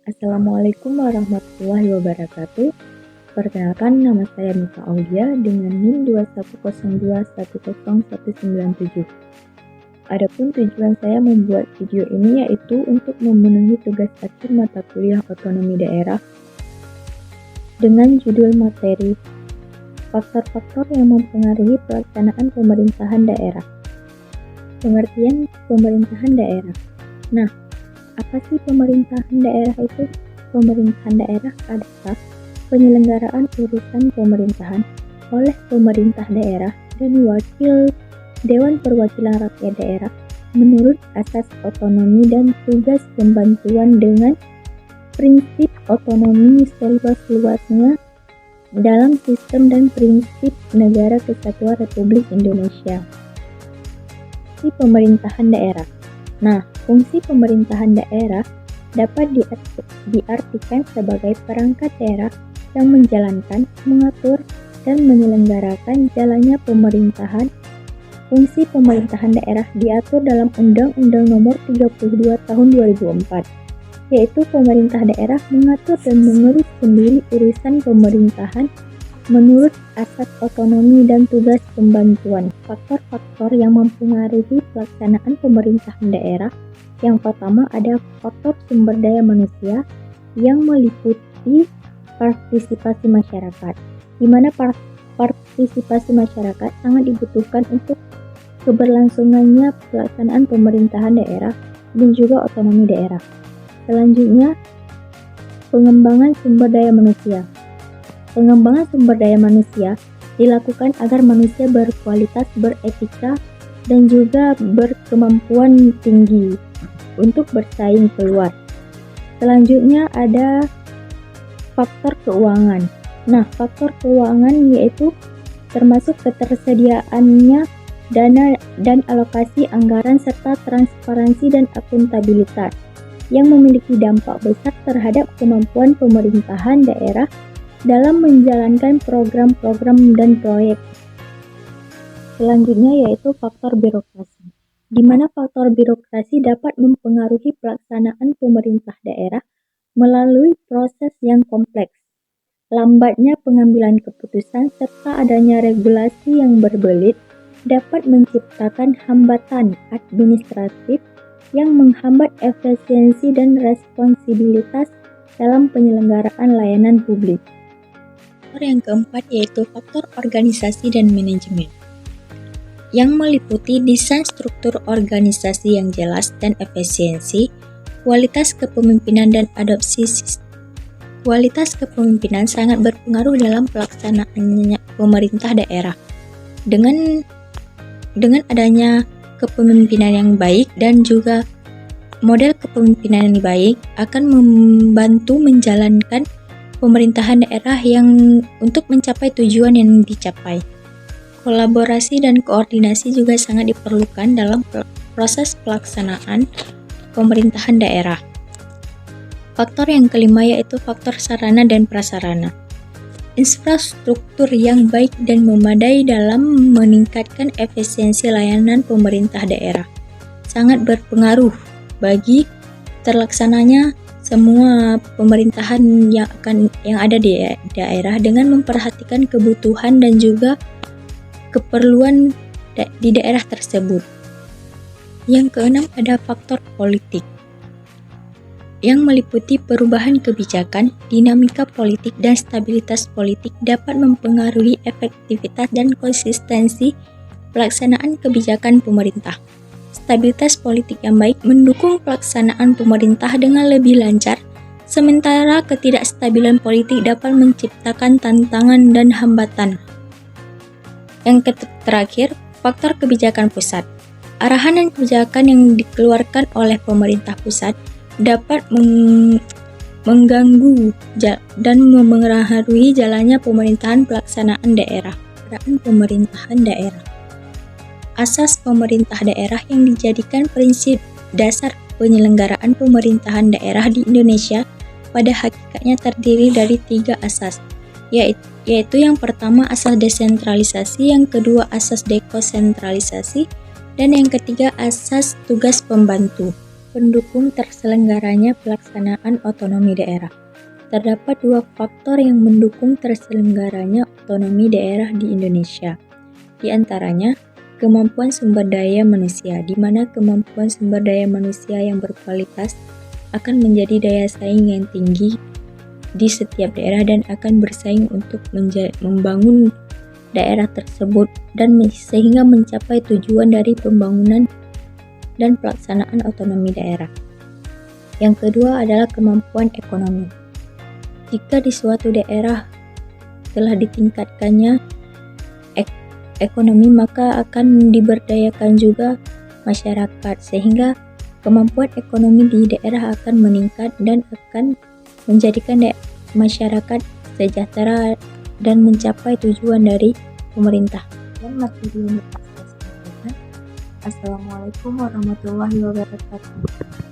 Assalamualaikum warahmatullahi wabarakatuh. Perkenalkan, nama saya Mika Aulia dengan NIM 210210197. Adapun tujuan saya membuat video ini yaitu untuk memenuhi tugas akhir mata kuliah otonomi daerah dengan judul materi faktor-faktor yang mempengaruhi pelaksanaan pemerintahan daerah. Pengertian pemerintahan daerah. Nah, apa sih pemerintahan daerah itu? Pemerintahan daerah adalah penyelenggaraan urusan pemerintahan oleh pemerintah daerah dan wakil Dewan Perwakilan Rakyat Daerah menurut asas otonomi dan tugas pembantuan dengan prinsip otonomi seluas-luasnya dalam sistem dan prinsip Negara Kesatuan Republik Indonesia. Fungsi pemerintahan daerah. Nah, fungsi pemerintahan daerah dapat diartikan sebagai perangkat daerah yang menjalankan, mengatur, dan menyelenggarakan jalannya pemerintahan. Fungsi pemerintahan daerah diatur dalam Undang-Undang Nomor 32 Tahun 2004, yaitu pemerintah daerah mengatur dan mengurus sendiri urusan pemerintahan menurut asas otonomi dan tugas pembantuan. Faktor-faktor yang mempengaruhi pelaksanaan pemerintahan daerah. Yang pertama ada faktor sumber daya manusia yang meliputi partisipasi masyarakat, di mana partisipasi masyarakat sangat dibutuhkan untuk keberlangsungannya pelaksanaan pemerintahan daerah dan juga otonomi daerah. Selanjutnya, pengembangan sumber daya manusia. Pengembangan sumber daya manusia dilakukan agar manusia berkualitas, beretika, dan juga berkemampuan tinggi untuk bersaing keluar. Selanjutnya ada faktor keuangan. Nah, faktor keuangan yaitu termasuk ketersediaannya dana dan alokasi anggaran serta transparansi dan akuntabilitas yang memiliki dampak besar terhadap kemampuan pemerintahan daerah dalam menjalankan program-program dan proyek. Selanjutnya yaitu faktor birokrasi, di mana faktor birokrasi dapat mempengaruhi pelaksanaan pemerintah daerah melalui proses yang kompleks, lambatnya pengambilan keputusan, serta adanya regulasi yang berbelit dapat menciptakan hambatan administratif yang menghambat efisiensi dan responsibilitas dalam penyelenggaraan layanan publik. Faktor yang keempat yaitu faktor organisasi dan manajemen, yang meliputi desain struktur organisasi yang jelas dan efisiensi, kualitas kepemimpinan dan adopsi sistem. Kualitas kepemimpinan sangat berpengaruh dalam pelaksanaan pemerintah daerah. Dengan adanya kepemimpinan yang baik dan juga model kepemimpinan yang baik akan membantu menjalankan pemerintahan daerah yang untuk mencapai tujuan yang dicapai. Kolaborasi dan koordinasi juga sangat diperlukan dalam proses pelaksanaan pemerintahan daerah. Faktor yang kelima yaitu faktor sarana dan prasarana. Infrastruktur yang baik dan memadai dalam meningkatkan efisiensi layanan pemerintah daerah sangat berpengaruh bagi terlaksananya semua pemerintahan yang ada di daerah dengan memperhatikan kebutuhan dan juga keperluan di daerah tersebut. Yang keenam ada faktor politik, yang meliputi perubahan kebijakan, dinamika politik, dan stabilitas politik dapat mempengaruhi efektivitas dan konsistensi pelaksanaan kebijakan pemerintah. Stabilitas politik yang baik mendukung pelaksanaan pemerintah dengan lebih lancar, sementara ketidakstabilan politik dapat menciptakan tantangan dan hambatan. Yang terakhir, faktor kebijakan pusat. Arahan dan kebijakan yang dikeluarkan oleh pemerintah pusat dapat mengganggu dan memengaruhi jalannya pemerintahan pelaksanaan daerah. Pemerintahan daerah. Asas pemerintah daerah yang dijadikan prinsip dasar penyelenggaraan pemerintahan daerah di Indonesia pada hakikatnya terdiri dari 3 asas, yaitu yang pertama asas desentralisasi, yang kedua asas dekonsentralisasi, dan yang ketiga asas tugas pembantu. pendukung terselenggaranya pelaksanaan otonomi daerah. Terdapat dua faktor yang mendukung terselenggaranya otonomi daerah di Indonesia. Di antaranya, kemampuan sumber daya manusia, di mana kemampuan sumber daya manusia yang berkualitas akan menjadi daya saing yang tinggi di setiap daerah dan akan bersaing untuk membangun daerah tersebut dan sehingga mencapai tujuan dari pembangunan dan pelaksanaan otonomi daerah. Yang kedua adalah kemampuan ekonomi. Jika di suatu daerah telah ditingkatkannya ekonomi, maka akan diberdayakan juga masyarakat, sehingga kemampuan ekonomi di daerah akan meningkat dan akan menjadikan masyarakat sejahtera dan mencapai tujuan dari pemerintah. Dan materi yang dapat saya sampaikan. Assalamualaikum warahmatullahi wabarakatuh.